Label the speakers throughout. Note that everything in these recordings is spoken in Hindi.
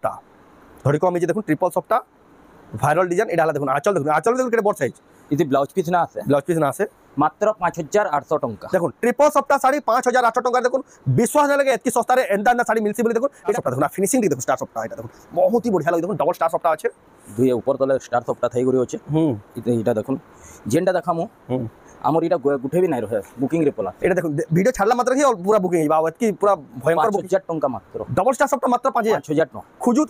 Speaker 1: টা ধরি কম এই যে দেখুন ট্রিপল সফটটা ভাইরাল ডিজাইন এটা দেখুন আঁচল দেখুন কেটে বড় সাইজ
Speaker 2: যদি ব্লাউজ পিস না আসে
Speaker 1: মাত্র
Speaker 2: 5800 টঙ্কা
Speaker 1: দেখুন ট্রিপল সফটটা শাড়ি 5800 টঙ্কা দেখুন বিশ্বাস না লাগে এতকি সস্তারে এন্ডা শাড়ি মিলছে বলে দেখুন এটা সফটটা দেখুন ফিনিশিং দেখুন স্টার সফটটা এটা দেখুন বহুত হি বঢ়িয়া লাগে দেখুন ডবল স্টার সফটটা আছে
Speaker 2: দুই উপর তলে স্টার সফটটা থাই করি আছে এটা দেখুন যেনটা দেখামু আমার এটা গুঠে বি নাই রহে বুকিং রে পলা
Speaker 1: এটা দেখুন ভিডিও ছাড়লা মাত্র কি পুরা বুকিং হইবা এতকি পুরা ভয়ঙ্কর
Speaker 2: 5000 টঙ্কা মাত্র
Speaker 1: ডবল স্টার সফটটা মাত্র
Speaker 2: 5000 টাকা
Speaker 1: খুঁজু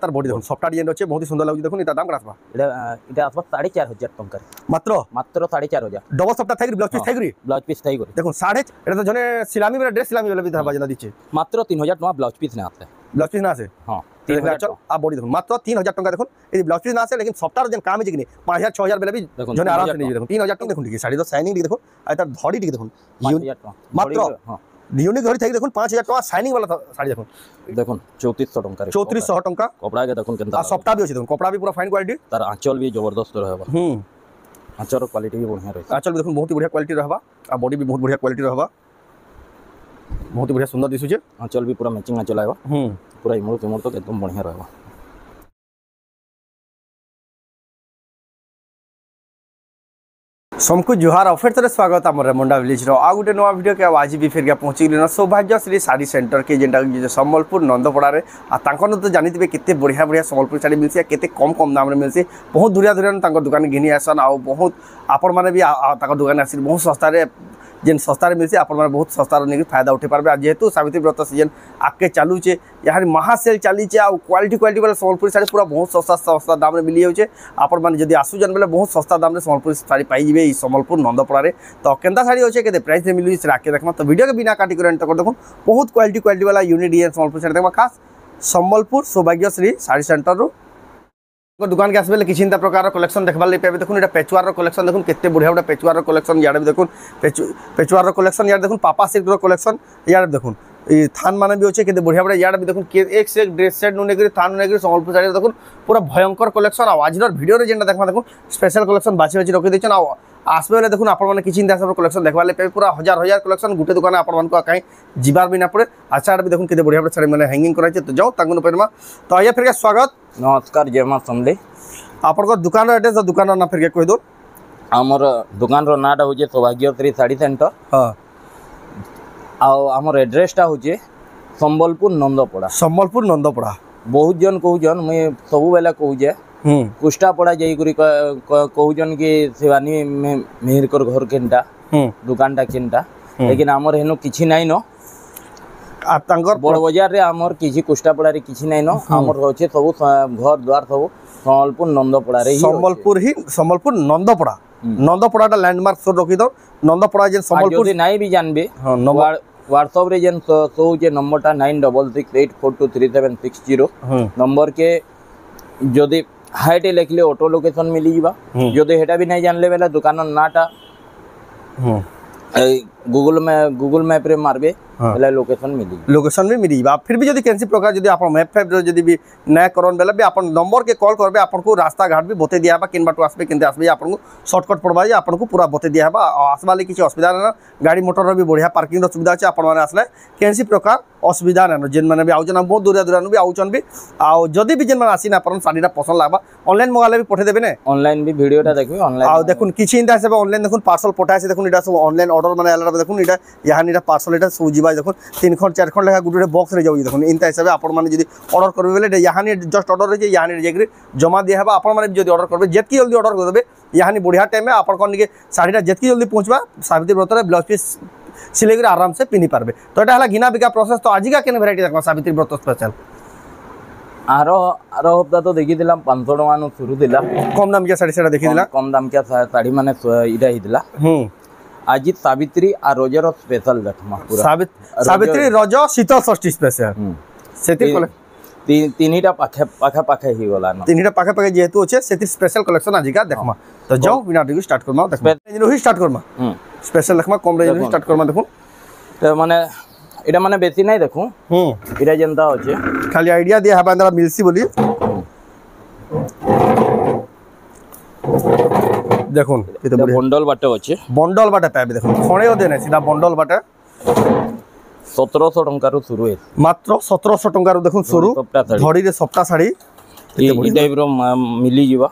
Speaker 1: তার বডি দেখুন সফটটা ডিজাইন হচ্ছে বহুত সুন্দর লাগে দেখুন এটা দাম কত আসবা
Speaker 2: এটা আসবা 4500 টাকা
Speaker 1: মাত্র
Speaker 2: 4500
Speaker 1: ডবল সফটটা থাকি ব্লাউজ পিস থাকি দেখুন সাড়ে এটা তো জনে সিলামি বেলা ড্রেস সিলামি বেলা বিধা বাজনা দিচ্ছে
Speaker 2: মাত্র 3000 টাকা ব্লাউজ পিস না আছে
Speaker 1: হ্যাঁ চল আ বডি দেখুন মাত্র 3000 টাকা দেখুন এই ব্লাউজ পিস না আছে लेकिन সফটটার যেন কাম আছে কিনি 5000 6000 বেলা বি জনে আরাম সে নিয়ে দেখুন 3000 টাকা দেখুন ঠিক শাড়ি তো শাইনিং দেখুন আর তার ধড়ি ঠিক দেখুন মাত্র ইউনিক ধরি থাকি দেখুন 5000 টাকা শাইনিং वाला শাড়ি দেখুন
Speaker 2: 3400 টাকা কপড়া কে দেখুন কেনতা
Speaker 1: আর সফটটা भी আছে দেখুন কপড়া भी पूरा फाइन क्वालिटी
Speaker 2: তার আঁচল भी जबरदस्त रहबा আঁচল क्वालिटी भी बढ़िया रहबा
Speaker 1: आंचल भी देखुन बहुत ही बढ़िया क्वालिटी रहबा आ बॉडी भी बहुत बढ़िया क्वालिटी रहबा बहुत ही बढ़िया सुंदर दिसुचे
Speaker 2: आंचल भी पूरा मैचिंग आंचल आएगा पूरा इमोट तो एकदम बढ़िया रहबा
Speaker 1: सबको जुहार ऑफर तरह स्वागत आम रेमुंडा विलेज रो आ गोटे नुआ वीडियो के आज भी फिर पहुँची गली सौभाग्यश्री साड़ी सेंटर के जेनटा सम्बलपुर नंदपड़ा आर तो जानी केते बढ़िया बढ़िया सम्बलपुर साड़ी मिलसी केते कम कम दाम मिलसी बहुत दूरिया दूरिया दुकान घिनी आसन आ बहुत आपण मैंने भी दुकान आसी बहुत सस्तार जेन सस्तार मिलसी आपण मैंने बहुत सस्तार नहीं फायदा उठे पारे जेहेतु सावित्री व्रत सीजन आगे चलुचे यहाँ महासेल चलीचे आ क्वालिटी वाला सम्बलपुरी साड़ी पूरा बहुत सस्ता दाम में मिली जाऊे आपण मैंने जब आसुचन बेले बहुत सस्ता दाम में सम्बलपुरी साड़ी पाइबे सम्बलपुर नंदपड़ा तो केन्ता साड़ी अच्छे के प्राइस में मिली आगे देखा तो वीडियो के बिना काटी कर देखो बहुत क्वालिटी वाला यूनिक डिजाइन सम्बलपुर साड़ी देखा खास सम्बलपुर सौभाग्यश्री साड़ी सेंटर दुकान के आसबे किसी प्रकार कलेक्शन देखा पाइबे देखो ये पेचुआर कलेक्शन देखो केते बढ़िया बढ़िया पेचुआर कलेक्शन यार देखो पेचुआर कलेक्शन यार देखो पापा सिल्क कलेक्शन यार देखो ये थान माने भी अच्छे केते बढ़िया बढ़िया यार भी देखो एक से एक ड्रेस सेट नुने थान नुने सम्बलपुर साड़ी देखो पूरा भयंकर कलेक्शन आज वीडियो जेनटा देखा देखो स्पेशल कलेक्शन बाछी बाछी रखी देछन आसबे बेले देखो आपण किसी कलेक्शन देखा पाइबे पूरा हजार हजार कलेक्शन गोटे दुकान आपण कहीं जीवार भी ना पड़े अच्छा भी देखो केते बढ़िया साड़ी मैंने हैंगिंग कराई तो जाओ तांगन परमा तो आइए फिर स्वागत
Speaker 2: नमस्कार जय मां समले
Speaker 1: आपन दुकान एड्रेस दुकान ना फिर कह दो
Speaker 2: आमर दुकान रो नाटा होजे सौभाग्यश्री साड़ी सेंटर
Speaker 1: हां
Speaker 2: आमर एड्रेसटा होजे सम्बलपुर नंदपड़ा बहुत जन कहूजन मैं सबु बेला कहूजे कुष्टापड़ा जाई करी कहूजन कि शिवानी मेहरकर घर केनटा दुकानटा केनटा लेकिन आमर हेनो किछि नाइ न बड़ बाजार रे आमर किछि कुष्टापड़ा रे किछि नाइ न आमर होचे सब घर द्वार सब सम्बलपुर नंदपड़ा रे
Speaker 1: सम्बलपुर नंदपड़ा लैंडमार्क सो रखी दो नंदपड़ा जे सम्बलपुर
Speaker 2: नाइ भी जानबे व्हाट्सएप रे जेन सो जे नंबरटा 9668423760 नंबर के जदि हाइटे लिखले ऑटो लोकेशन मिली जीवा जदि हेटा भी नहीं जानले बेला दुकान नाटा गूगल मैप रे मारबे बेला लोकेशन भी मिली बा फिर भी जदि कैंसी प्रकार जदि आपण मैप फैप जदि भी न करन बेला भी आपण नंबर के कॉल करबे आपण को रास्ता घाट भी बते दिया बा किन बाटो आसबे केनते आसबे आपण को शॉर्टकट पड़बा जे आपण को पूरा बते दिया बा आसबाले किछि असुविधा न गाड़ी मोटर रो भी बढ़िया पार्किंग रो सुविधा छै आपण माने आसले कैंसी प्रकार असुविधा न जेन माने भी आउजन बहुत दूर दूर भी आउचन भी आ जदि भी जेन माने आसी ना आपण साडीटा पसंद लागबा ऑनलाइन मंगाले भी पठे देबे ने ऑनलाइन भी वीडियोटा देखबे ऑनलाइन
Speaker 1: आ देखुन किछि इंदा से ऑनलाइन देखुन पार्सल पठाय से देखुन इटा सब ऑनलाइन ऑर्डर माने आला देखुन इटा यहां इटा पार्सल इटा सब जीवा देखुन 3 खंड 4 खंड लेखा गुटे बॉक्स रे जाउ देखुन इंता हिसाब आपण माने जदि ऑर्डर करबे बेले यहां जस्ट ऑर्डर रे यहां जेकरी जमा दिया हेबा आपण माने जदि ऑर्डर करबे जेतकी जल्दी ऑर्डर कर देबे यहां बढ़िया टाइम में आपण कोन के साडीटा जेतकी जल्दी पहुंचबा सावित्री व्रत रे ब्लाउज पीस सिलेकर आराम से पिनी पारबे तो एटा हला घिना बिका प्रोसेस तो आजिका केन वैरायटी देखो सावित्री व्रत स्पेशल
Speaker 2: आरो हफ्ता तो देखि दिला 500 टका नु शुरू दिला
Speaker 1: कम दाम के साड़ी सेटा देखि दिला
Speaker 2: कम दाम के साड़ी माने इडा ही दिला आज सावित्री आ रोजर स्पेशल देखमा पूरा
Speaker 1: सावित्री रोज शीतल षष्ठी स्पेशल सेति
Speaker 2: तीनटा पाखे ही गला न
Speaker 1: तीनटा पाखे जेहेतु अच्छे से स्पेशल कलेक्शन आजिका देखमा तो जाओ बिना डिग स्टार्ट करमा देखमा ही स्टार्ट करमा स्पेशल देखमा कम रेंज स्टार्ट करमा देखो
Speaker 2: तो माने एटा माने बेसी नहीं देखो एटा जनता होचे
Speaker 1: खाली आईडिया दिया हबा अंदर मिलसी बोली देखो
Speaker 2: ये तो बंडल बाटे होचे
Speaker 1: बंडल बाटे पाबे देखो खणे देने सीधा बंडल बाटे
Speaker 2: 1700 टंका रु शुरू है
Speaker 1: मात्र 1700 टंका रु देखुन शुरू धड़ी रे सप्ता साड़ी
Speaker 2: ई टाइप रो मिली जीवा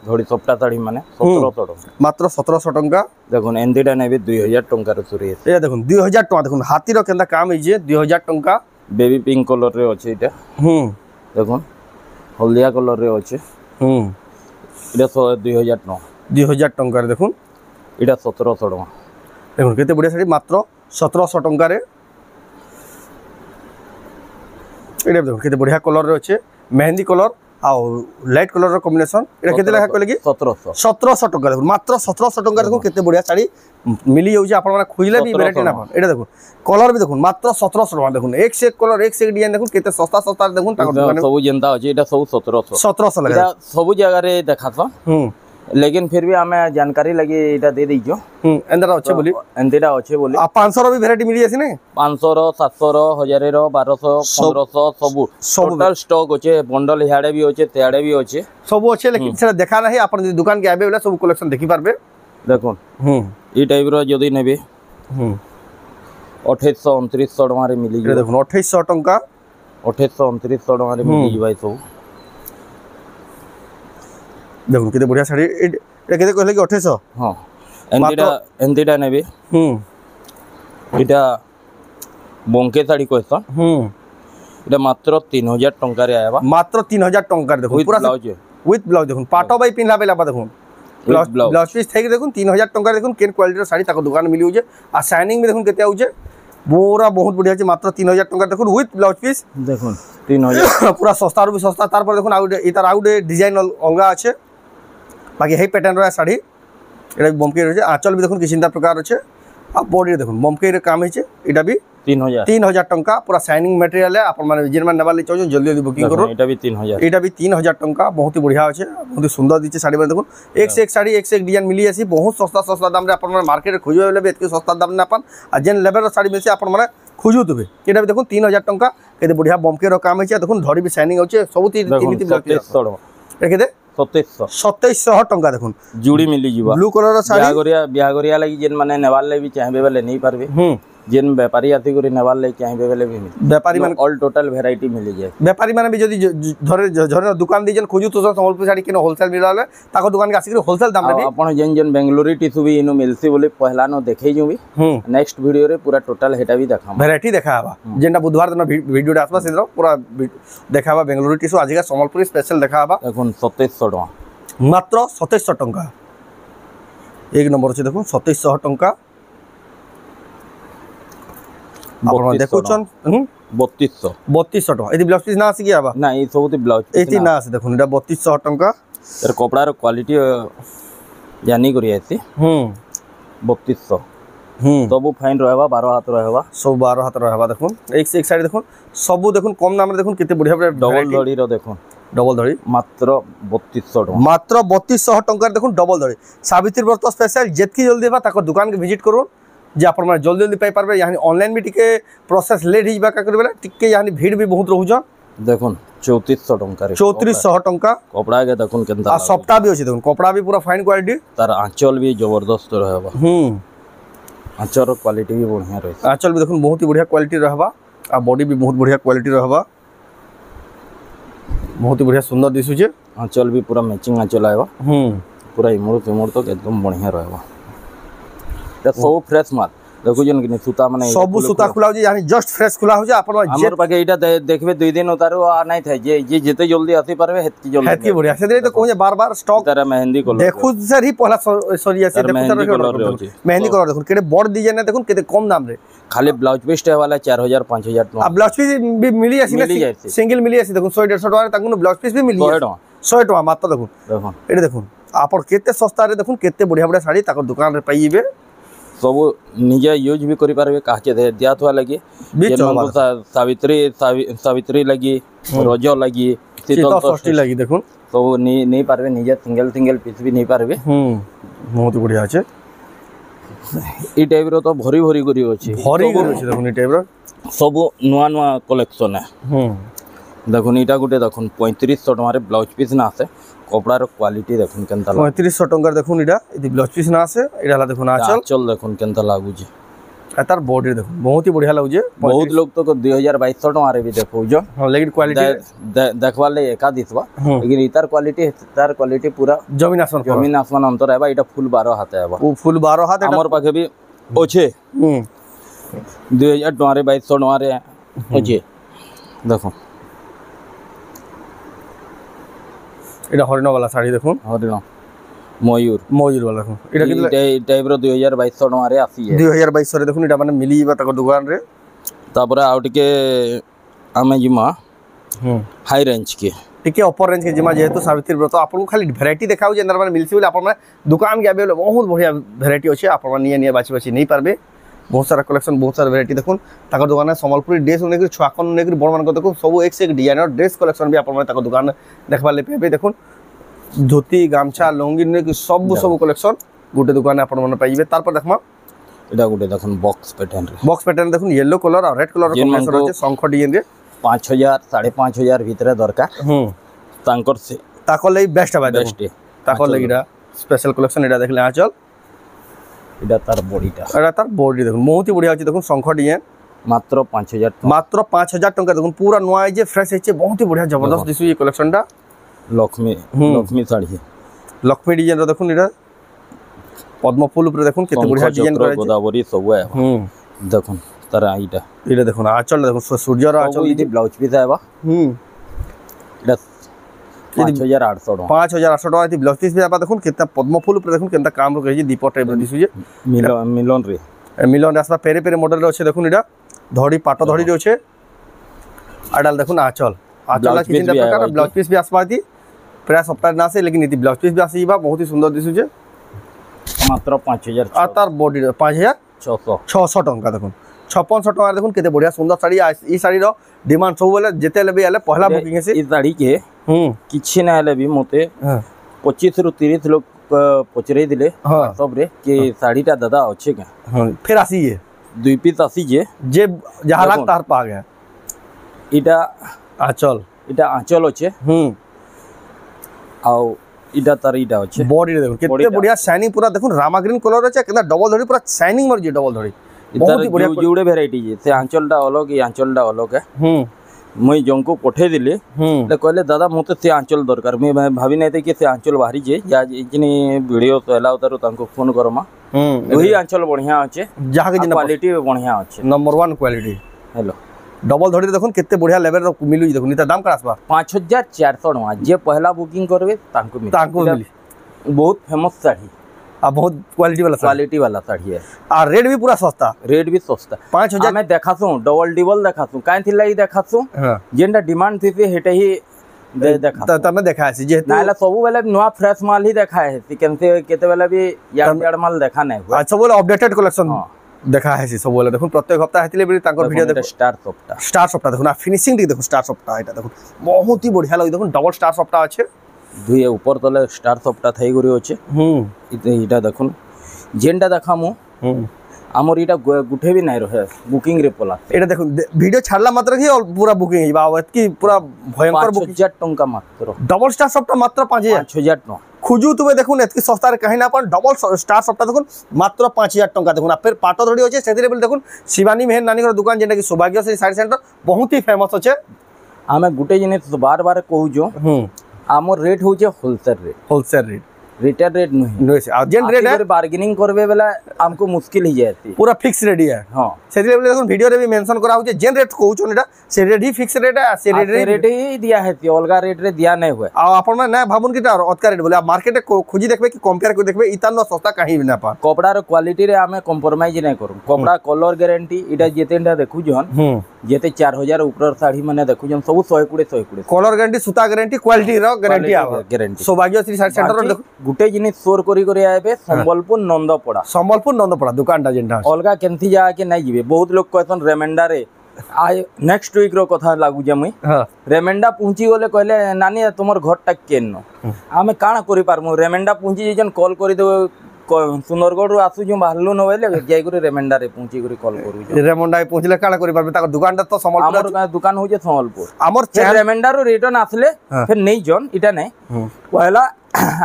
Speaker 2: धड़ी सप्ता साड़ी माने 1700 टंका
Speaker 1: मात्र 1700 टंका
Speaker 2: देखुन एंदीटा नेबे 2000 टंका रु शुरू है
Speaker 1: ए देखुन 2000 टंका देखुन हाथी रो केंदा काम है जे 2000 टंका
Speaker 2: बेबी पिंक कलर रे अछि इटा देखुन हल्दिया कलर रे अछि इटा 2000 टंका
Speaker 1: 2000 टंका रे देखुन
Speaker 2: इटा 1700 टंका
Speaker 1: देखुन केते बढ़िया साड़ी मात्र 1700 टंका रे एटा देखुन केते बढ़िया कलर रे अछि मेहंदी कलर आ लाइट कलर रो कॉम्बिनेशन एटा केते लेखा कहले कि 1700 टंका देखुन मात्र 1700 टंका देखुन केते बढ़िया साड़ी मिली जाउछ आपण माने खोजले भी वैरायटी ना पान एटा देखुन कलर भी देखुन मात्र 1700 टंका देखुन एक से एक कलर एक से एक डिजाइन देखुन केते सस्ता सस्ता देखुन ताको दुकान
Speaker 2: सब जेंता अछि एटा सब
Speaker 1: 1700 लगा
Speaker 2: सब जगह रे देखातो लेकिन फिर भी हमें जानकारी लगी एटा दे दीजो
Speaker 1: एंदरा अच्छे बोली
Speaker 2: एंदीटा अच्छे बोली
Speaker 1: आ 500 रो भी वैरायटी मिली आसी ने
Speaker 2: 500 रो 700 रो 1000 रो 1200 1500 सब टोटल स्टॉक होचे बंडल हियाडे भी होचे तेयाडे भी होचे
Speaker 1: सब अच्छे लेकिन सेटा देखा नाही आपण दुकान के आबे वाला सब कलेक्शन देखि पारबे
Speaker 2: देखुन ई टाइप रो जदी नेबे 2800 2900 टका रे मिली
Speaker 1: जे देखुन 2800 टंका
Speaker 2: 2800 2900 टका रे मिली भाई सब
Speaker 1: देखुन केते बढ़िया साड़ी एटा केते कहले कि 2800
Speaker 2: हां एंदीटा नेबे इटा बंके साड़ी कहसा इटा मात्र 3000 टंका रे आबा
Speaker 1: मात्र 3000 टंका रे देखुन पूरा
Speaker 2: ब्लाउज
Speaker 1: विथ ब्लाउज देखुन पाटो बाई पिनला बेला बा देखुन ब्लाउज पीस थैक देखुन 3000 टंका देखुन केन क्वालिटी रो साड़ी ताको दुकान मिली होजे आ शाइनिंग भी देखुन केते आउजे पूरा बहुत बढ़िया छै मात्र 3000 टंका देखुन विथ ब्लाउज पीस
Speaker 2: देखुन 3000
Speaker 1: पूरा सस्ता रो भी सस्ता तार पर देखुन आउट डिजाइन अलगा আছে बाकी हे पैटर्न रो साड़ी एटा बमके रे आंचल भी देखुन किसिंदा प्रकार আছে आ बॉडी देखुन बमके रे काम है एटा भी 3000 टंका पूरा शाइनिंग मटेरियल है आपण माने जेन मान नेबाली चाहो जल्दी जल्दी बुकिंग करो
Speaker 2: एटा भी 3000
Speaker 1: एटा भी 3000 टंका बहुत ही बढ़िया আছে बहुत ही सुंदर दिचे साड़ी में देखुन एक से एक साड़ी एक से एक डिजाइन मिली आसी बहुत सस्ता सस्ता दाम रे आपण माने मार्केट रे खोजबे बेले एतके सस्ता दाम ना पान आ जेन लेवल रो साड़ी में से आपण माने खोजुतबे एटा भी देखुन 3000 टंका केते बढ़िया बमके रो काम है देखुन धड़ी भी शाइनिंग होचे सब तीन केते 2700 टंका देखुन
Speaker 2: जुड़ी मिली जीवा
Speaker 1: ब्लू कलर साड़ी
Speaker 2: बियागरिया लगी जेन माने नेवाल ले भी चाहबे बेले नहीं पारबे जेन व्यापारी आती करी नेवाल ले चाहबे बेले भी
Speaker 1: व्यापारी माने
Speaker 2: ऑल टोटल वैरायटी मिली जाय व्यापारी
Speaker 1: माने भी जदी धरे दुकान दी जेन खोजु तो संबलपुर साड़ी केनो होलसेल मिलाले ताको दुकान के आसी होलसेल दाम रे भी
Speaker 2: आपण जेन बेंगलुरु टिसु भी इनो मिलसी बोले पहला न देखै जु भी नेक्स्ट वीडियो रे पूरा टोटल हेटा भी देखाम
Speaker 1: वैरायटी देखाबा जेनटा बुधवार दिन वीडियो आसबा से पूरा देखाबा बेंगलुरु टिसु आजिका संबलपुर स्पेशल देखाबा
Speaker 2: देखुन 2700 टका
Speaker 1: मात्र 2700 टंका एक नंबर अछि देखुन 2700 टंका आपण देखुछन 3200 टका एति ब्लाउज पीस ना आसी गया बा
Speaker 2: ना ई सबते ब्लाउज पीस
Speaker 1: एति ना आसी देखुन एटा 3200 टंका
Speaker 2: तर कपड़ा रो क्वालिटी जानी करी आसी 3200 सब फाइन रहबा 12 हाथ रहबा
Speaker 1: सब 12 हाथ रहबा देखुन एक से एक साइड देखुन सब देखुन कम नाम रे देखुन केते बढ़िया बढ़िया
Speaker 2: डबल धड़ी रो देखुन
Speaker 1: डबल धड़ी
Speaker 2: मात्र 3200 टका
Speaker 1: मात्र 3200 टंका देखुन डबल धड़ी सावित्री व्रत स्पेशल जेतकी जल्दी बा ताको दुकान के विजिट करू जे आपण माने जल्दी जल्दी पाई पारबे यानी ऑनलाइन भी टिके प्रोसेस लेट हिबा का करबे टिके यानी भीड़ भी बहुत रहू
Speaker 2: देखुन 3400 टंका रे
Speaker 1: 3400 टंका
Speaker 2: कपड़ा के देखुन केनता
Speaker 1: आ सप्ताह भी अछि देखुन कपड़ा भी पूरा फाइन क्वालिटी
Speaker 2: तार आंचल भी जबरदस्त रहबा आंचल रो क्वालिटी भी बढ़िया रहै
Speaker 1: आंचल भी देखुन बहुत ही बढ़िया क्वालिटी रहबा आ बॉडी भी बहुत बढ़िया क्वालिटी रहबा बहुत ही बढ़िया सुंदर दिसु छे
Speaker 2: आंचल भी पूरा मैचिंग आंचल आएबा पूरा इमोड़ तो एकदम बढ़िया रहबा त सब फ्रेश माल देखु जन कि सूता माने
Speaker 1: सब सूता खुला हो जे यानी जस्ट फ्रेश खुला हो जे आपण
Speaker 2: हमर पाके एटा देखबे 2 दिन उतारो आ नै थाय जे जेते जल्दी आसी पारबे हेतकी जल्दी
Speaker 1: हेतकी बढ़िया से तो कहू जे बार-बार स्टॉक
Speaker 2: तारा मेहंदी कलर
Speaker 1: देखु सर ही पहला सरिया से देखु तारा मेहंदी कलर देखु केते बड़ डिजाइन देखु केते कम दाम रे
Speaker 2: खाली ब्लाउज पीस वाला 4000 5000 टका
Speaker 1: आ ब्लाउज पीस भी मिली आसी ना सिंगल मिली आसी देखु 100 150 टका ताकू ब्लाउज पीस भी मिली 100 टका मात्र देखु एटा देखु आपण केते सस्ता रे देखु केते बढ़िया बढ़िया साड़ी ताको दुकान रे पाइबे
Speaker 2: सब निजे यूज भी करि पारबे काहे दे दिया थवा लगी सावित्री लगी रज लगी
Speaker 1: शीतल षष्ठी लगी देखुन
Speaker 2: सब नहीं पारबे निजे सिंगल पीस भी नहीं पारबे
Speaker 1: बहुत बढ़िया আছে
Speaker 2: ई टाइप रो तो भरी भरी करी अछि
Speaker 1: देखुन ई टाइप रो
Speaker 2: सब नुआ नुआ कलेक्शन है देखुन इटा गुटे देखुन 3500 टका रे ब्लाउज पीस ना आसे कपड़ा रो क्वालिटी देखुन केनता
Speaker 1: 3500 टका देखुन इटा इदि ब्लाउज पीस ना आसे इडाला देखुन आचल
Speaker 2: चल देखुन केनता लागु जी
Speaker 1: तार बॉडी देखो बहुत ही बढ़िया लागे
Speaker 2: बहुत लोग तो 2200 टंका भी देखौ जो
Speaker 1: हां लेकिन क्वालिटी
Speaker 2: देखवा ले एका दिसवा लेकिन इतार क्वालिटी पूरा
Speaker 1: जमीन आसमान
Speaker 2: अंतर है एटा फुल 12 हाथ है
Speaker 1: वो फुल 12 हाथ
Speaker 2: हमर पाखे भी ओछे 2000 टंका रे 2200 टंका रे ओछे देखो
Speaker 1: एटा हरिण वाला साड़ी देखो
Speaker 2: हरिण मयूर
Speaker 1: वाला देखो एटा
Speaker 2: कि टाइप रो 2200 टंका रे आसी है
Speaker 1: 2200 रे देखो एटा माने मिली जीवा तक दुकान रे
Speaker 2: तापर आउ टिके आमे जिमा हाई रेंज के
Speaker 1: टिके अपर रेंज के जिमा जेहेतु सावित्री व्रत आपन को खाली वैरायटी देखाउ जे अंदर माने मिलसी बोले आपन दुकान के आबे बहुत बढ़िया वैरायटी अछि आपन निया बाची नहीं पारबे बहुत सारा कलेक्शन बहुत सारा वैरायटी देखुन ताकर दुकान में संबलपुरी ड्रेस ने छुआकन ने बड़ मान देखो सब एक से एक डिजाइनर ड्रेस कलेक्शन भी आपन ताकर दुकान देखबा ले पेबे देखुन धोती गामछा लुंगी ने सब कलेक्शन गोटे दुकान आपन मन पाइबे तार पर देखमा
Speaker 2: एटा गोटे देखुन बॉक्स पैटर्न
Speaker 1: देखुन येलो कलर और रेड कलर कॉम्बिनेशन अछि शंख डिजाइन रे
Speaker 2: 5000 5500 भीतर दरकार तांकर से
Speaker 1: ताकर ले बेस्ट है बेस्ट ताकर लेगिरा स्पेशल कलेक्शन एटा देखले आ चल
Speaker 2: एटा तार बॉडी
Speaker 1: देखुन बहुत ही बढ़िया अछि देखुन शंख डिजाइन
Speaker 2: मात्र 5000 टंका देखुन पूरा नया जे फ्रेश है बहुत ही बढ़िया जबरदस्त दिसु ये कलेक्शन टा लक्ष्मी साड़ी है
Speaker 1: लक्ष्मी डिजाइन रो देखुन एटा पद्म फूल ऊपर देखुन केते बढ़िया डिजाइन करे
Speaker 2: गोदावरी सब है देखुन तार आइटा
Speaker 1: एटा देखुन आचल देखुन सूर्य रो आचल
Speaker 2: इति ब्लाउज पीस आबा एटा 5800
Speaker 1: टका इति ब्लाउज पीस भी आबा देखुन केते पद्म फूल ऊपर देखुन केनता काम रो कहि दीप टाइप रो दिसु जे मिलन रास्ता पेरे पेरे मॉडल रो छै देखुन एटा धड़ी पाटो धड़ी रो छै आडाल देखुन आचल कि जिंदा प्रकार ब्लाउज पीस भी आसबा थी प्राय सप्ताह ना से लेकिन इति ब्लाउज पीस भी आसीबा बहुत ही सुंदर दिसु जे
Speaker 2: मात्र 5000
Speaker 1: आ तार बॉडी 5600 टंका देखुन 5600 टंका देखुन केते बढ़िया सुंदर साड़ी ई साड़ी रो डिमांड सब बेले जेते लेबे आले पहला बुकिंग से
Speaker 2: ई साड़ी के किछि ना आले भी मते 25 रु 30 लोग पचरे दिले सब रे कि साड़ीटा दादा अच्छे क्या
Speaker 1: फिर आसी है
Speaker 2: 2 पीस आसी जे
Speaker 1: जहां लाग तार पा गया
Speaker 2: इटा
Speaker 1: आंचल
Speaker 2: अच्छे आउ इटा तार इटा अच्छे
Speaker 1: बॉडी देखो कितने बढ़िया शाइनिंग पूरा देखो रामा ग्रीन कलर अच्छे केना डबल धड़ी पूरा शाइनिंग मर जे डबल धड़ी
Speaker 2: बहुत ही बढ़िया जुड़े वैरायटी जे से आंचलटा अलग ई आंचलटा अलग है मुई जंको पठे दिले ले कहले दादा मते से आंचल दरकार मैं भाभी नै कि से आंचल बाहरी जे या इजनी वीडियो तला उतारो तांको फोन करमा वही आंचल बढ़िया अच्छे
Speaker 1: जहां के
Speaker 2: क्वालिटी बढ़िया अच्छे
Speaker 1: नंबर 1 क्वालिटी
Speaker 2: हेलो
Speaker 1: डबल धड़ी देखो कितने बढ़िया लेवल रो मिलु देखो निता दाम का आसबा
Speaker 2: 5400 टका जे पहला बुकिंग करबे तांको मिली बहुत फेमस साड़ी
Speaker 1: आ बहुत क्वालिटी वाला
Speaker 2: साड़ी है
Speaker 1: आ रेट भी पूरा सस्ता
Speaker 2: 5000 मैं देखासु डबल डबल काई थिला ई देखासु जेंडा डिमांड थी हेटे ही देखा
Speaker 1: तमे देखा है जे
Speaker 2: नाला सब बेले नवा फ्रेश माल ही देखा है केनसे केते बेले भी यार माल देखा नै हुआ
Speaker 1: अच्छा बोले अपडेटेड कलेक्शन देखा है सब बोले देखो प्रत्येक हफ्ता हेतिले भी ताकर वीडियो देखो स्टार सप्ताह देखो ना फिनिशिंग देखो स्टार सप्ताह एटा देखो बहुत ही बढ़िया लगे देखो डबल स्टार सप्ताह अच्छे
Speaker 2: दुए ऊपर तले स्टार सप्ताह थई गरी होचे इटा देखुन जेनटा देखामु हमर इटा गुठे भी नै रहे बुकिंग रे पला
Speaker 1: एटा देखो वीडियो छाड़ला मात्र ही पूरा बुकिंग हिबा एतकी पूरा भयंकर बुकिंग
Speaker 2: 5000 टंका मात्र
Speaker 1: डबल स्टार सप्ताह मात्र 5000
Speaker 2: टंका
Speaker 1: खुजू तुबे देखुन एतकी सस्ता रे कहीं ना अपन डबल स्टार सप्ताह देखुन मात्र 5000 टंका देखुन फिर पाटो धड़ी होचे सेति लेवल देखुन शिवानी मेहन नानी दुकान जेटा कि सौभाग्यश्री साड़ी सेंटर बहुत ही फेमस होचे
Speaker 2: आमे गुटे जिनिस बार बार कहू जो आमर रेट होचे होलसेल रेट रिटेल रेट नहीं
Speaker 1: आ जेन रेट है
Speaker 2: बार्गेनिंग करबे बेला हमको मुश्किल ही जाती
Speaker 1: पूरा फिक्स रेट है हां सेति लेवल देखुन वीडियो रे भी मेंशन करा होचे जेन रेट कहू छन एटा से रेट ही फिक्स रेट है से रेट
Speaker 2: ही दिया है अलगा रेट रे दिया नहीं हुए
Speaker 1: आ अपन में ना भाबुन किटा अतका रेट बोले मार्केट खोजी देखबे कि कंपेयर कर देखबे इतना सस्ता कहीं भी ना पा
Speaker 2: कपड़ा रो क्वालिटी रे हमें कंप्रोमाइज नहीं करू कपड़ा कलर गारंटी इटा जेतेंडा देखु जन जेते 4000 ऊपर साड़ी माने देखु जन सब 120
Speaker 1: कलर गारंटी सूता गारंटी क्वालिटी रो गारंटी आबो गारंटी सौभाग्यश्री साड़ी सेंटर रो
Speaker 2: गुटे जिनिस सोर करी आबे संबलपुर नंदपड़ा
Speaker 1: दुकानटा जेंटा
Speaker 2: अलगा केनथि जा के नै जिवे बहुत लोग कहतन रेमेंडा रे आय नेक्स्ट वीक रो कथा लागु जे मुई रेमेंडा पहुंची गले कहले नानी तुमर घरटा केन हमें काना करि पारमु रेमेंडा पहुंची जन कॉल करि दे सुंदरगढ़ रो आसु जो बाहरलु न होइले जाई करे रेमेंडा रे पहुंची करी कॉल करू
Speaker 1: रेमेंडा पहुंचले काना करि पारबे ताकर दुकानटा तो संबलपुर
Speaker 2: हमर दुकान हो जे संबलपुर
Speaker 1: हमर
Speaker 2: रेमेंडा रो रिटर्न आसले फिर नै जन इटा नै पहला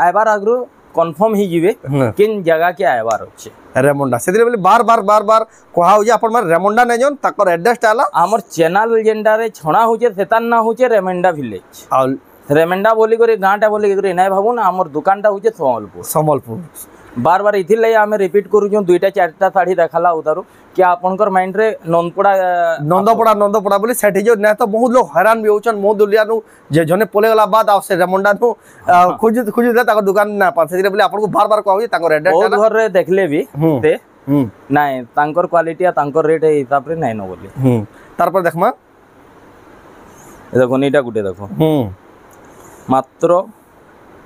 Speaker 2: आइबार आगरु কনফর্ম হি জিবে কিন জায়গা কে আইবার আছে
Speaker 1: রেমন্ডা সেদিন বলি বার বার বার বার কহা হচ্ছে আপন মানে রেমন্ডা নাই জন তাকর এড্রেসটা আলা
Speaker 2: আমার চ্যানেল যেন্ডারে ছড়া হচ্ছে সেতার না হচ্ছে রেমেন্ডা ভিলেজ
Speaker 1: আর
Speaker 2: রেমেন্ডা বলি করে গাঁটা বলি করে নাই ভাবুন আমার দোকানটা হচ্ছে
Speaker 1: সম্বলপুর
Speaker 2: বার বার ইথির লাগি আমি রিপিট করুছুঁ দুইটা চারটা শাড়ি দেখালা উতারু কি আপনার মাইন্ড রে
Speaker 1: নন্দপড়া বলি সেଠି যে না তো বহুত লোক হয়রান বি হউছন মো দুলিয়ানু যে জনে পলে গলা বাদ আও সে রেমন্ডা নু খুঁজি তাকর দোকান না পান সেদিন বলি আপনাকে বার বার কহি তাকর এড্রেস
Speaker 2: বহুত ঘরে দেখলে বি তে নাই তাঙ্কর কোয়ালিটি আর তাঙ্কর রেট এই হিসাব রে নাই ন বলি
Speaker 1: তারপর দেখমা
Speaker 2: দেখুন এটা গুটে দেখো মাত্র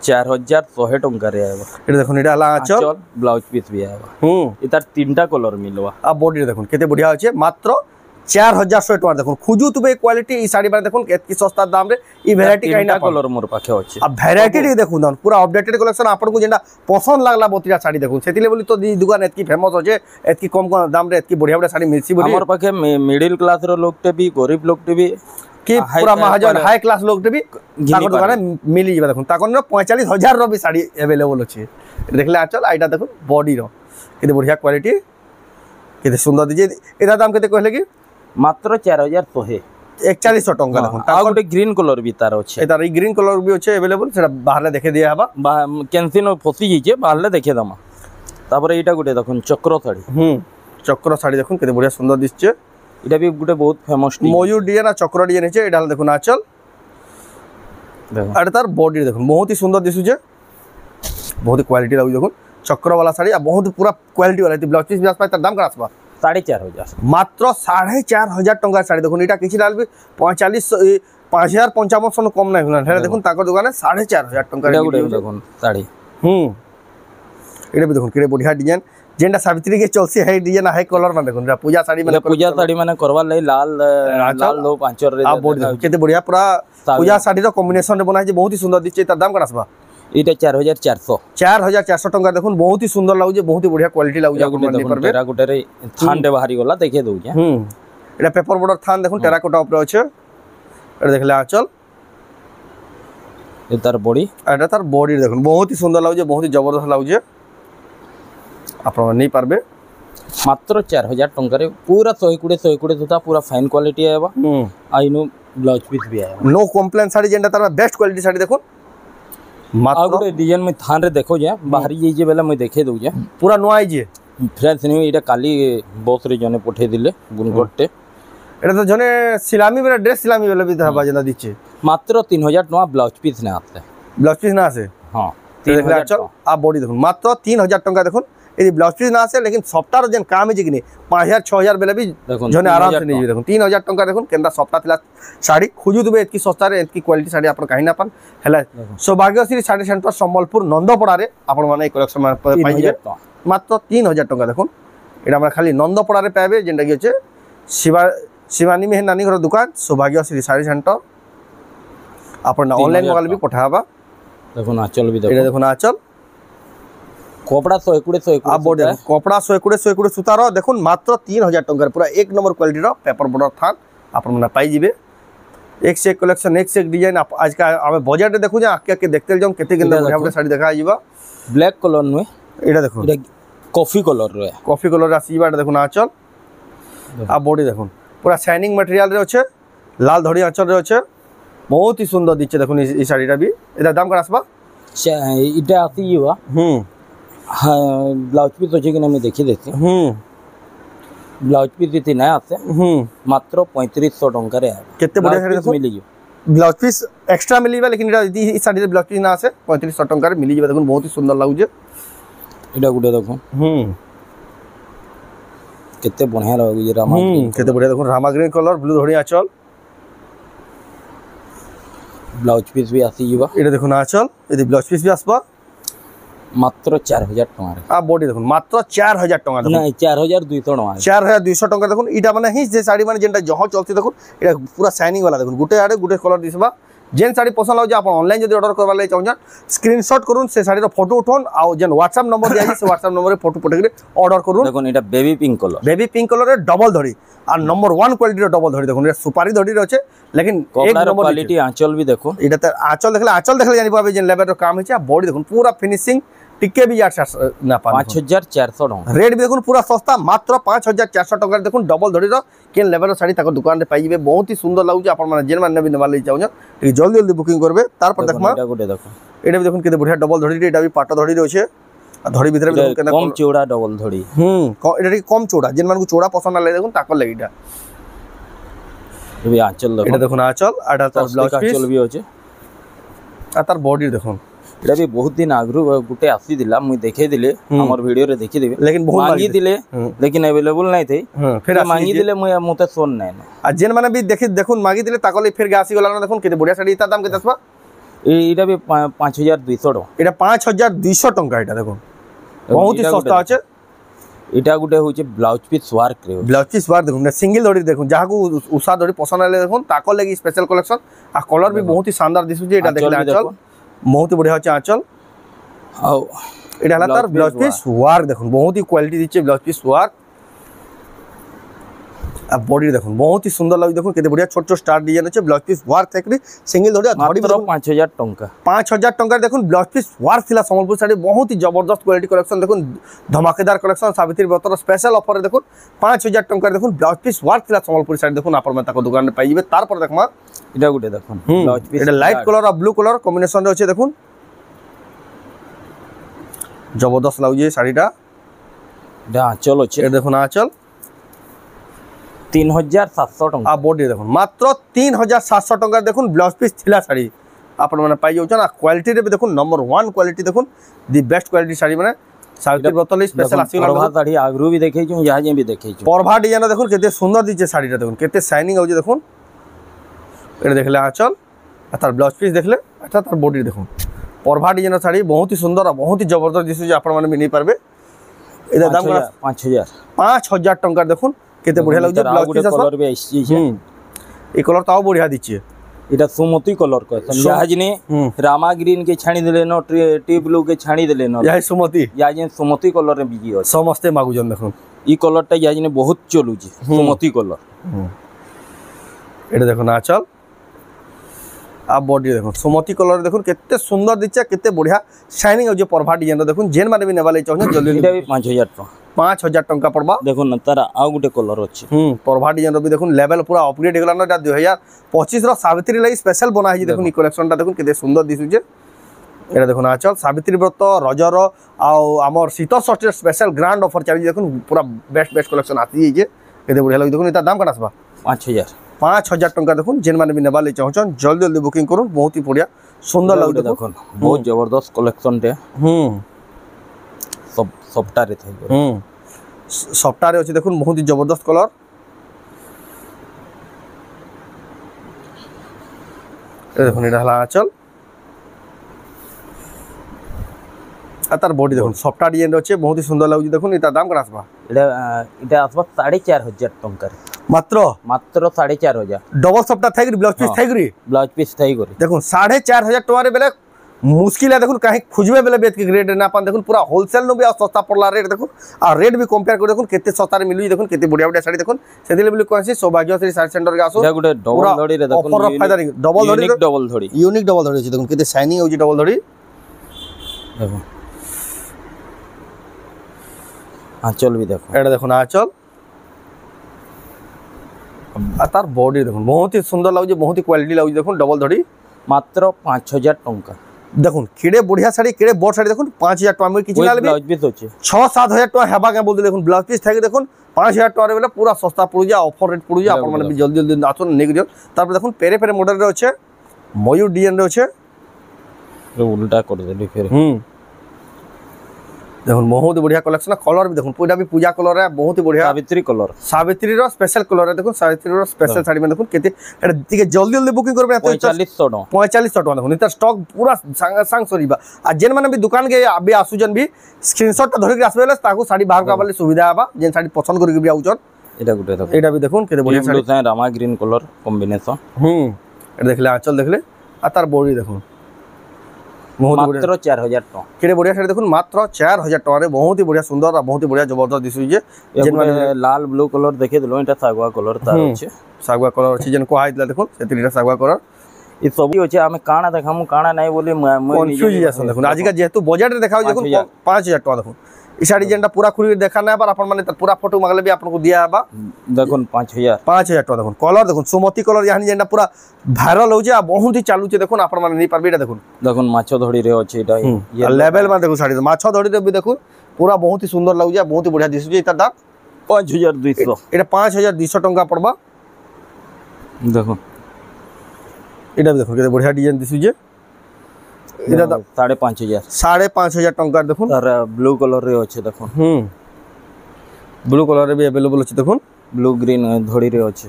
Speaker 2: 4100 টঙ্কারে আইবা
Speaker 1: এটা দেখুন এটা আলা আঁচল
Speaker 2: ব্লাউজ পিস বি আইবা এটার তিনটা কালার মিলবা
Speaker 1: আ বডি দেখুন কেতে বড়িয়া আছে মাত্র 4100 টাকা দেখুন খুজু তুবে কোয়ালিটি এই শাড়ি মানে দেখুন এতকি সস্তা দাম রে এই ভ্যারাইটি কাইনা
Speaker 2: কালার মোর পাখে আছে
Speaker 1: আর ভ্যারাইটি দেখুন পুরা আপডেটেড কালেকশন আপনাকে যেটা পছন্দ লাগলা বতিরা শাড়ি দেখুন সেতিলে বলি তো দোকান এতকি ফেমাস আছে এতকি কম কম দাম রে এতকি বড়িয়া বড়িয়া শাড়ি মিলছি বলি
Speaker 2: আমার পাখে মিডল ক্লাস র লোকতে বি গরিব লোকতে বি
Speaker 1: কি পুরা महाजन हाई क्लास लोग भी ताकर दোকানে মিলি যাবে দেখুন তাকন 45000 র বি শাড়ি अवेलेबल আছে দেখলে আচল আইটা দেখুন বডি র কেতে বড়িয়া কোয়ালিটি কেতে সুন্দর দিছে এটা দাম কেতে কইলে কি
Speaker 2: মাত্র 4100
Speaker 1: 4100 টাকা দেখুন
Speaker 2: আর গোটে গ্রিন কালার বি তার আছে
Speaker 1: এটার এই গ্রিন কালার বি আছে अवेलेबल সেটা বাহারে দেখে দিয়া হবা
Speaker 2: ক্যান্সিনো ফসি গিয়েছে বাহারে দেখে দামা তারপরে এইটা গোটে দেখুন চক্র শাড়ি
Speaker 1: চক্র শাড়ি দেখুন কেতে বড়িয়া সুন্দর দিচ্ছে
Speaker 2: এটা বি গোটে বহুত ফেমাস
Speaker 1: ময়ূর ডিজাইন আর চক্র ডিজাইন আছে এটা দেখুন আচল আর তার বডি দেখুন বহুত ही সুন্দর দিছুছে বহুত কোয়ালিটি লাগু দেখুন চক্র वाला শাড়ি আর বহুত পুরা কোয়ালিটি वाला ব্লাউজ পিস ব্লাউজ পাই তার দাম কত আসবা
Speaker 2: 4500
Speaker 1: মাত্র 4500 টাকার শাড়ি দেখুন এটা কিছু লাগবে 5055 কম নাই হল এটা দেখুন তাকর দোকানে 4500 টাকার
Speaker 2: দেখুন শাড়ি
Speaker 1: এটা দেখুন কেড়ে বড়িয়া ডিজাইন যেটা সাবিত্রী के चलसी है डिजाइन है कलर में देखुन पूजा साड़ी
Speaker 2: माने करवा लई लाल लाल लो पांचर रे
Speaker 1: आ बॉडी केते बढ़िया पूरा पूजा साड़ी रो कॉम्बिनेशन रे बनाई जे बहुत ही सुंदर दिचे तार दाम कत आसबा
Speaker 2: एटा 4400
Speaker 1: टका देखुन बहुत ही सुंदर लागु जे बहुत ही बढ़िया क्वालिटी लागु जे अपन नहीं परबे
Speaker 2: टेराकोटा रे थान दे बाहरी गला देखे दउ जे
Speaker 1: एटा पेपर बॉर्डर थान देखुन टेराकोटा ऊपर আছে এটা দেখলে আঁচল
Speaker 2: এ তার বডি
Speaker 1: এটা তার বডি দেখুন बहुत ही सुंदर लागु जे बहुत ही जबरदस्त लागु जे আপনারা नहीं পারবে
Speaker 2: মাত্র 4000 টঙ্কারে পুরা 120 সুতা পুরা ফাইন কোয়ালিটি আইবা আইনো ব্লাউজ পিস বি আইবা
Speaker 1: নো কমপ্লেন শাড়ি যেটা তার বেস্ট কোয়ালিটি শাড়ি দেখুন
Speaker 2: মাত্র আগুরে ডিজাইন মে থান রে দেখো যে বাহারি যাই যে বেলা মই দেখে দউ যে
Speaker 1: পুরা নো আই যে
Speaker 2: ফ্রেশ নিউ এটা কালি বস রে জনে পঠে দিলে গুনগটে
Speaker 1: এটা তো জনে সিলামি বেলা ড্রেস সিলামি বেলা বি ধবা যেটা দিচ্ছে
Speaker 2: মাত্র 3000 টাকা ব্লাউজ পিস না আছে
Speaker 1: ব্লাউজ পিস না আছে
Speaker 2: হ্যাঁ
Speaker 1: 3000 आ बॉडी देखুন মাত্র 3000 টাকা দেখুন এই ব্লাউজ পিস না আছে लेकिन সফটওয়্যার যেন কাম আছে কিনি 5000 6000 বেলা বি জনে আরাম से নিয়ে দেখুন 3000 টাকা দেখুন কেনটা সফটওয়্যার থিলা শাড়ি খুঁজু দেবে এতকি সস্তা রে এতকি কোয়ালিটি শাড়ি আপন কাহি না পান হেলা সৌভাগ্যশ্রী শাড়ি সেন্টার সম্বলপুর নন্দপড়া রে আপন মানে এই কালেকশন পাই যাবে মাত্র 3000 টাকা দেখুন এটা আমরা খালি নন্দপড়া রে পাবে যেটা কি হচ্ছে শিবানী মেহের নানি ঘর দোকান সৌভাগ্যশ্রী শাড়ি সেন্টার আপন অনলাইন মগাল বি পঠাবা
Speaker 2: দেখুন আঁচল বি দেখুন
Speaker 1: এটা দেখুন আঁচল
Speaker 2: কপড়া 120
Speaker 1: आ बॉडी कपड़ा 120 सुतार देखुन मात्र 3000 टंकार पूरा एक नंबर क्वालिटी रो पेपर बॉर्डर थान आपन मने पाई जिवे एक से एक कलेक्शन एक से एक डिजाइन आज का हम बजट देखु जे आके के देखते जाऊ केते केते बढ़िया साड़ी देखा आइबा
Speaker 2: ब्लैक कलर नु
Speaker 1: एटा देखो
Speaker 2: एटा कॉफी कलर रे
Speaker 1: कॉफी कलर आसीबा देखुन आंचल आ बॉडी देखुन पूरा शाइनिंग मटेरियल रे अछि लाल धड़ी आंचल रे अछि बहुत ही सुंदर दिचे देखुन ई साड़ीटा भी एटा दाम कर आसबा
Speaker 2: इटा आसीबा हाँ ब्लाउज पीस अच्छे कि मैं देखी देती ब्लाउज पीस इतनी नया आते मात्र 3500 टंकार
Speaker 1: केते बढ़िया साड़ी देखो
Speaker 2: मिली
Speaker 1: ब्लाउज पीस एक्स्ट्रा मिलीबा लेकिन ई साड़ी ब्लाउज पीस ना आसे 3500 टंकार मिली जेबा देखुन बहुत ही सुंदर लागु जे
Speaker 2: एटा गुडे देखो केते बढ़िया लागु जे रामा
Speaker 1: केते बढ़िया देखुन रामा ग्रीन कलर ब्लू धड़ी आंचल
Speaker 2: ब्लाउज पीस भी आसी जीवा
Speaker 1: एटा देखुन आंचल यदि ब्लाउज पीस भी आसबा
Speaker 2: मात्र 4000 टंका
Speaker 1: आ बॉडी देखुन मात्र 4000 टंका देखुन
Speaker 2: नहीं 4200 टंका
Speaker 1: 4200 टंका देखुन इटा माने ही जे साड़ी माने जेंटा जह चलती देखुन एटा पूरा शाइनिंग वाला देखुन गुटे आडे गुटे कलर दिसबा जेन साड़ी पसंद लाउ जे आपण ऑनलाइन जदी ऑर्डर करबा ले चाहू स्क्रीनशॉट करूँ से साड़ी फोटो उठोन आ जेन व्हाट्सएप नंबर दिया से व्हाट्सएप नंबर रे फोटो पठे ऑर्डर करूँ
Speaker 2: देखुन एटा बेबी पिंक कलर
Speaker 1: रे डबल धड़ी और नंबर 1 क्वालिटी रे डबल धड़ी देखुन सुपारी धड़ी रे আছে लेकिन एक नंबर
Speaker 2: क्वालिटी आंचल भी देखो
Speaker 1: एटा त आंचल देखले जानि पाबे जेन लेवल रो काम है बॉडी देखुन पूरा फिनिशिंग टिके भी यार ना पा
Speaker 2: 5400 टଙ୍କା
Speaker 1: रेट भी देखो पूरा सस्ता मात्र 5400 टଙ୍କା देखो डबल धड़ी केन लेवल साड़ी ताको दुकान रे पाइबे बहुत ही सुंदर लागु अपन माने जेन माने भी नवा ले जाउ ठीक जल्दी जल्दी बुकिंग करबे तार पर देखमा
Speaker 2: এটা গুটে দেখো
Speaker 1: एटा भी देखो केते बढ़िया डबल धड़ी एटा भी पाट धड़ी रे छे धड़ी भीतर भी देखो केना
Speaker 2: কম চওড়া ডবল ধড়ি
Speaker 1: एटा टी कम चौड़ा जेन मान को चौड़ा पसंद ना ले देखो ताको लेइटा
Speaker 2: এবি আঁচল দেখো
Speaker 1: एटा देखो आंचल आटा तार ब्लाउज पीस
Speaker 2: আঁচল বি আছে
Speaker 1: आ तार बॉडी देखो
Speaker 2: এটা বি বহুত দিন আগরু গুটে আসি দিলা মুই দেখাই দিলে আমার ভিডিও রে দেখি দেবে
Speaker 1: लेकिन बहुत
Speaker 2: मांगी दिले लेकिन अवेलेबल नहीं थे
Speaker 1: फिर
Speaker 2: मांगी दिले मुझे मुते सोन नहीं
Speaker 1: आ जेन माने भी देखि देखुन मागी दिले ताकले फिर गासी गला ना देखुन केते बढ़िया साड़ी इता दाम केते आसबा
Speaker 2: এটা বি 5200 টাকা
Speaker 1: এটা 5200 টাকা এটা দেখুন बहुत ही सस्ता আছে
Speaker 2: এটা গুটে হচ্ছে ব্লাউজ পিস ওয়ার্ক রে
Speaker 1: ब्लाउज पीस बार देखुन सिंगल दड़ी देखुन जहा को उषा दड़ी पसंद आले देखुन ताको लगी स्पेशल कलेक्शन आ कलर भी बहुत ही शानदार दिसु जे एटा देखले आंचल बहुत ही बढ़िया আছে आंचल
Speaker 2: आओ
Speaker 1: এটা হলা তার ব্লাউজ পিস ওয়ার্ক দেখুন बहुत ही क्वालिटी দিচ্ছে ব্লাউজ পিস ওয়ার্ক आ बॉडी देखुन बहुत ही सुंदर लागु देखुन केते बढ़िया छोट छोट स्टार डिजाइन আছে ব্লাউজ পিস ওয়ার্ক থাকলি सिंगल दड़ी धड़ी
Speaker 2: মাত্র 5000 টাকা
Speaker 1: 5000 টাকা দেখুন ব্লাউজ পিস ওয়ার্ক ଥିଲା সম্বলপুর শাড়ি बहुत ही जबरदस्त क्वालिटी कलेक्शन देखुन धमाकेदार कलेक्शन सावित्री व्रतर स्पेशल ऑफर देखुन 5000 টাকা देखुन ब्लाउज पीस वर्क थिला सम्बलपुर साइड देखुन आपण में ताको दुकान रे पाइबे तार पर देखमा
Speaker 2: এটা গুটে দেখুন ব্লাউজ পিস
Speaker 1: এটা लाइट कलर और ब्लू कलर कॉम्बिनेशन रे আছে देखुन जबरदस्त लागु শাড়িটা
Speaker 2: এটা আঁচল আছে
Speaker 1: এটা দেখুন आंचल
Speaker 2: 3700 টাকা
Speaker 1: आ बॉडी देखुन मात्र 3700 টাকা देखुन ब्लाउज पीस थिला শাড়ি आपण माने पाइ जाउ ना क्वालिटी रे भी देखुन नंबर 1 क्वालिटी देखुन दी बेस्ट क्वालिटी शाड़ी माने सावित्री व्रतर स्पेशल आसीगला
Speaker 2: प्रभा साड़ी आगरू भी देखै छु यहाँ जे भी देखै छु
Speaker 1: परभा डिजाइन देखुन केते सुंदर दिचे शाड़ीटा देखुन केते शाइनिंग होजे देखुन एटा देखले आंचल आ तार ब्लाउज पीस देखले अच्छा तार बॉडी देखुन परभा डिजाइन शाड़ी बहुत ही सुंदर और बहुत ही जबरदस्त दिसु जे आपण माने भी नहीं पारबे एदा दाम 5000 टंका देखुन केते बढ़िया लागु जे ब्लाउज पीस
Speaker 2: कलर भी आइछि
Speaker 1: ए कलर ताও बढ़िया दिचे
Speaker 2: এটা সুমতি কলর কয় ইয়াজনে রামা গ্রিন के छाणी देले न टी ब्लू के छाणी देले न
Speaker 1: याय सुमति
Speaker 2: याजने सुमति कलर रे बिजी ଅଛି
Speaker 1: समस्त मागुजन देखुन
Speaker 2: ई कलर टा याजने बहुत चलुची सुमति कलर
Speaker 1: एटा देखुन आंचल आ बॉडी देखुन सुमति कलर देखुन केते सुंदर दिचे केते बढ़िया शाइनिंग हो जे परभा डिजाइन देखुन जेन माने भी नेबा ले चाहन जल्दी
Speaker 2: এটা भी 5000 টাকা
Speaker 1: 5000 टंका पड़बा
Speaker 2: देखो न तारा आ गुटे कलर अछि
Speaker 1: परभा डिजाइन भी देखुन लेवल पूरा अपग्रेड हेगला न 2025 रो सावित्री लागि स्पेशल बना है देखुन ई कलेक्शन टा देखुन केते सुंदर दिसु जे एटा देखुन आंचल सावित्री व्रत रजर आ हमर शीतल षष्ठी स्पेशल ग्रैंड ऑफर चली देखुन पूरा बेस्ट बेस्ट कलेक्शन आती जे केते बढ़िया लागि देखुन इता दाम कना आसबा 5000 टंका देखुन जेन माने भी नेबा ले चाहछन जल्दी जल्दी बुकिंग करू बहुत ही बढ़िया सुंदर लागि देखुन
Speaker 2: बहुत जबरदस्त कलेक्शन टे सब सबटा रे थाइ
Speaker 1: सबटा रे अछि देखुन बहुत ही जबरदस्त कलर ए देखुन एटा हला आंचल आ तार बॉडी देखुन सबटा डिजाइन अछि बहुत ही सुंदर लागु देखुन इता दाम करा आसबा
Speaker 2: এটা আসবা 4500 টাকা
Speaker 1: मात्र
Speaker 2: मात्र 4500
Speaker 1: डबल सबटा थाइ ब्लाउज पीस थाइ
Speaker 2: ब्लाउज पीस थाइ करे
Speaker 1: देखुन 4500 टका रे बेले मुश्किल है देखुन कहीं खुजबे बेले बेत के रेट ना पान देखुन पूरा होलसेल नो भी सस्ता पड़ला रेट देखुन आ रेट भी कंपेयर कर देखुन केते सस्ता रे मिलु देखुन केते बढ़िया बढ़िया साड़ी देखुन सेदिले बोली कोनसी सौभाग्यश्री साड़ी सेंटर के आसो
Speaker 2: এটা গুটে ডবল ধড়ি রে দেখুন
Speaker 1: ऑफर फायदा डबल धड़ी
Speaker 2: डबल धड़ी
Speaker 1: यूनिक डबल धड़ी देखुन केते शाइनिंग होजी डबल धड़ी
Speaker 2: देखो आंचल भी देखो
Speaker 1: एटा देखुन आंचल आ तार बॉडी देखुन बहुत ही सुंदर लागु बहुत ही क्वालिटी लागु देखुन डबल धड़ी
Speaker 2: मात्र 5000 টাকা
Speaker 1: देखुन केड़े बढ़िया साड़ी केड़े बोर साड़ी देखुन 5000 टका में किछि लाल भी
Speaker 2: ब्लाउज पीस होचे
Speaker 1: 6-7 टका हेबा के बोल देखुन ब्लाउज पीस थाके देखुन 5000 टका रे पूरा सस्ता पड़ु जा ऑफर रेट पड़ु जा अपन माने भी जल्दी जल्दी आछन नेक दियो तार पर देखुन पेरे पेरे मॉडल रे होचे मयूर डिजाइन रे होचे
Speaker 2: उल्टा कर दे फिर
Speaker 1: देखुन बहुत बढ़िया कलेक्शन कलर भी देखुन पूरा भी पूजा कलर है बहुत ही बढ़िया सावित्री रो स्पेशल कलर है देखुन सावित्री रो स्पेशल साड़ी में देखुन केते एटा दिके जल्दी जल्दी बुकिंग करबे 4500 टका देखुन इता स्टॉक पूरा संग सरीबा आ जेन माने भी दुकान के अबे आसुजन भी स्क्रीनशॉट ता धरि के आसबेले ताको साड़ी बाहर का वाले सुविधा आबा जेन साड़ी पसंद करि के भी आउजन
Speaker 2: एटा गुटे देखो
Speaker 1: एटा भी देखुन केते बढ़िया sari
Speaker 2: Rama green colour combination
Speaker 1: एटा देखले आंचल देखले आ तार बॉडी देखुन
Speaker 2: मात्र 4000 टका
Speaker 1: केड़े बढ़िया साड़ी देखुन मात्र 4000 टका रे बहुत ही बढ़िया सुंदर और बहुत ही बढ़िया जबरदस्त दिसु जे
Speaker 2: जेन माने लाल ब्लू कलर देखे दिलो एटा सागवा कलर तार अछि
Speaker 1: सागवा कलर अछि जेन को आइतला देखुन सेतिटा सागवा कलर
Speaker 2: ये सब होचे हमें काना देखामु काना नहीं बोली
Speaker 1: কনফিউজ যাচ্ছেন দেখুন আজকে যেহেতু বজেটে দেখাও দেখুন 5000 টাকা দেখুন এই শাড়ি যেটা পুরা খুলি দেখা না আবার আপন মানে পুরা ফটো মাগলে বি আপনাকে দিয়া হবা
Speaker 2: দেখুন 5000
Speaker 1: টাকা দেখুন কলর দেখুন সুমতি কলর ইয়ানি যেটা পুরা ভাইরাল হচ্ছে আর বহুত চালুছে দেখুন আপন মানে নেই পারবে এটা দেখুন
Speaker 2: দেখুন মাছ ধড়ি রে আছে এটা
Speaker 1: লেভেল মানে দেখুন শাড়ি মাছ ধড়ি রে বি দেখুন পুরা বহুত সুন্দর লাগুছে বহুত বঢ়িয়া দিশুছে এটা দাম
Speaker 2: 5200
Speaker 1: এটা 5200 টাকা পড়বা
Speaker 2: দেখুন
Speaker 1: এটা দেখুন কেতে বঢ়িয়া ডিজাইন দিশুছে এটা 5500 টাকা দেখুন
Speaker 2: আর ব্লু কালার রে আছে দেখুন
Speaker 1: ব্লু কালার রে বি अवेलेबल আছে দেখুন
Speaker 2: ব্লু গ্রিন ধড়ি রে আছে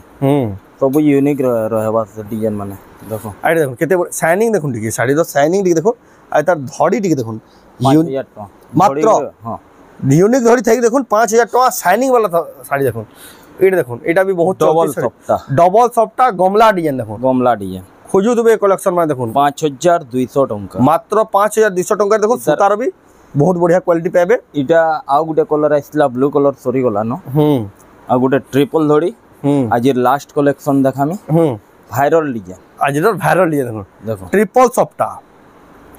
Speaker 2: सब यूनिक रहबा डिजाइन माने देखो
Speaker 1: আইটা দেখুন কেতে শাইনিং দেখুন ঠিক শাড়ি তো শাইনিং ঠিক দেখুন আর তার ধড়ি ঠিক দেখুন
Speaker 2: 5000 টাকা
Speaker 1: মাত্র হ্যাঁ ইউনিক ধড়ি থাকি দেখুন 5000 টাকা শাইনিং वाला শাড়ি দেখুন এটা দেখুন এটা भी बहुत ডবল সফটটা গমলা ডিজাইন দেখুন
Speaker 2: গমলা ডিজাইন
Speaker 1: খুঁজু দেবে কালেকশন মানে দেখুন
Speaker 2: 5200 টাকা
Speaker 1: মাত্র 5200 টাকা দেখুন সুতার भी बहुत बढ़िया क्वालिटी पाबे
Speaker 2: इटा आ गुटे कलर आइसला ब्लू कलर सरी गला न आ गुटे ट्रिपल धड़ी आज लास्ट कलेक्शन देखामी भाइरल डिजाइन
Speaker 1: आज भाइरल डिजाइन देखो देखो ट्रिपल सफ्टा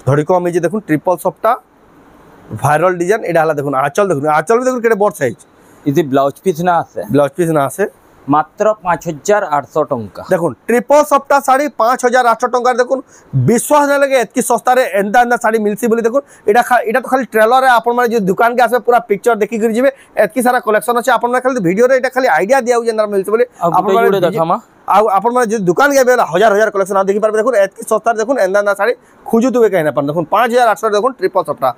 Speaker 1: धड़ी को हम देखो ट्रिपल सफ्टा भाइरल डिजाइन एडा हला देखो आंचल भी देखो केडे बड़ साइज
Speaker 2: इति ब्लाउज पीस ना आसे मात्र 5800 टंका
Speaker 1: देखो ट्रिपल सफ्टा साड़ी 5800 टंका देखो विश्वास नहीं लगे एतकी सस्ता रे एंदा एंदा साड़ी मिलसी बोली देखो एटा तो खाली ट्रेलर है आपन माने जो दुकान के आसे पूरा पिक्चर देखि कर जिवे एतकी सारा कलेक्शन আছে आपन माने खाली वीडियो रे एटा खाली आईडिया दिया जेंदा मिलसी बोली आपन माने देखामा आपन माने जो दुकान के बेला हजार हजार कलेक्शन आ देखि पारबे देखो एतकी सस्ता देखो एंदा एंदा साड़ी खुजु दुबे कहना पन देखो 5800 देखो ट्रिपल सफ्टा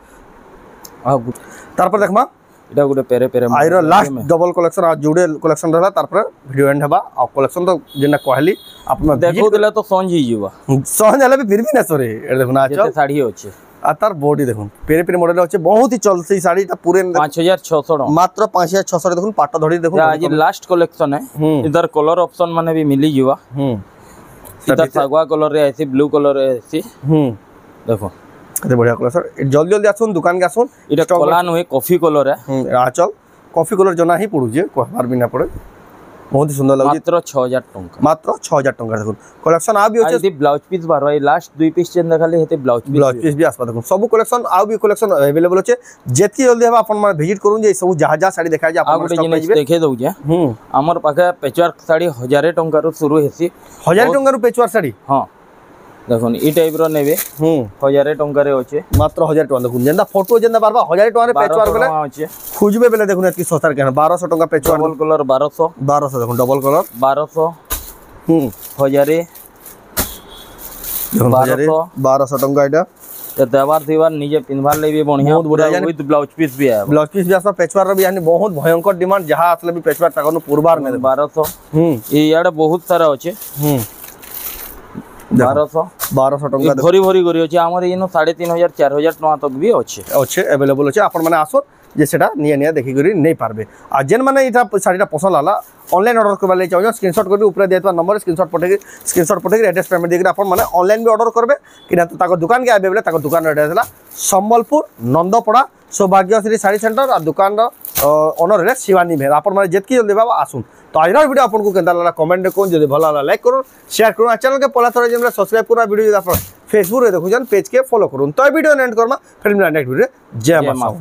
Speaker 1: तारपर देखमा
Speaker 2: এটা গুটে পেরে পেরে
Speaker 1: আইর লাস্ট ডবল কলেকশন আর জুড়ে কলেকশন रहला তারপরে ভিডিও এন্ড হবা আর কলেকশন তো যেটা কহলি আপনা
Speaker 2: দেখো দিলে তো সঞ্জ হি যাবা
Speaker 1: সঞ্জ হলে ফির भी না সরে এটা দেখুন আছো
Speaker 2: যেতে শাড়ি আছে
Speaker 1: আর তার বডি দেখুন পেরে পেরে মডেল আছে বহুত হি চলছে এই শাড়িটা পুরে
Speaker 2: 5600 টাকা
Speaker 1: মাত্র 5600 দেখুন পাটটা ধরি দেখুন
Speaker 2: आज लास्ट कलेक्शन है इधर कलर ऑप्शन माने भी मिली जीवा इधर सागवा कलर रे ऐसी ब्लू कलर रे ऐसी देखो
Speaker 1: कते बढ़िया कलर सर जल्दी जल्दी आसुन दुकान के आसुन
Speaker 2: इटा कला न कॉफी कलर है
Speaker 1: आचल कॉफी कलर जना ही पड़ू जे कहबार बिना पड़े बहुत ही सुंदर लागी
Speaker 2: मात्र 6000 टंका
Speaker 1: मात्र 6000 टंका देखुन कलेक्शन आ भी होचे
Speaker 2: यदि ब्लाउज पीस बारवा लास्ट दुई पीस चेन देखाले हेते ब्लाउज
Speaker 1: पीस भी आसबा देखुन सब कलेक्शन आ भी कलेक्शन अवेलेबल होचे जेती जल्दी हम अपन माने विजिट करूं जे सब जहां जहां साड़ी देखाय जे अपन स्टॉक में
Speaker 2: देखे दउ जे हमर पाखे पेचवर्क साड़ी 1000 टंका रो शुरू हेसी
Speaker 1: 1000 टंका रो पेचवर्क साड़ी
Speaker 2: हां देखो ई टाइप रो नेबे 1000 टंका रे होचे
Speaker 1: मात्र 1000 टंका देखुन जेंदा फोटो जेंदा बारबा 1000 टंका रे पेचवर्क बेले होचे खुजबे बेले देखुन एतकी सस्ता के 1200 टंका पेचवर्क
Speaker 2: डबल कलर
Speaker 1: 1200 देखुन डबल कलर
Speaker 2: 1200 1000
Speaker 1: 1200 टंका एटा
Speaker 2: तो देवार दीवार निजे पिनभार ले भी बढ़िया
Speaker 1: बहुत बढ़िया
Speaker 2: विद ब्लाउज पीस भी है
Speaker 1: ब्लाउज पीस भी आसा पेचवर्क भी यानी बहुत भयंकर डिमांड जहां असले भी पेचवर्क तकनु पूर्वार में
Speaker 2: 1200 ई याडे बहुत सारा होचे 1200
Speaker 1: टंका
Speaker 2: भरी भरी करी अछि हमर इनो 3500 4000 टका तक भी अछि
Speaker 1: अवेलेबल अछि अपन माने आसो जे सेटा निया निया देखि करी नै पारबे आ जेन माने इटा साड़ीटा पसंद आला ऑनलाइन ऑर्डर करबा ले चाहो स्क्रीनशॉट करबे ऊपर देतवा नंबर स्क्रीनशॉट पठे एड्रेस पेमेंट देके अपन माने ऑनलाइन भी ऑर्डर करबे कि ना ताको दुकान के आबे बेले ताको दुकान एड्रेस हला संबलपुर नंदपड़ा सौभाग्यश्री साड़ी सेंटर आ दुकान रो ओनर रे शिवानी भेर अपन माने जेतकी जल्दी बाबा आसुन तो आज वीडियो आपन को केंदा लागला कमेंट कोन जदि भला लाइक करो शेयर करो चैनल के पहला थोड़ा जेमरा सब्सक्राइब करो वीडियो जदि आप फेसबुक रे देखो जन पेज के फॉलो करो तो वीडियो एंड करमा फिर नेक्स्ट वीडियो जय मां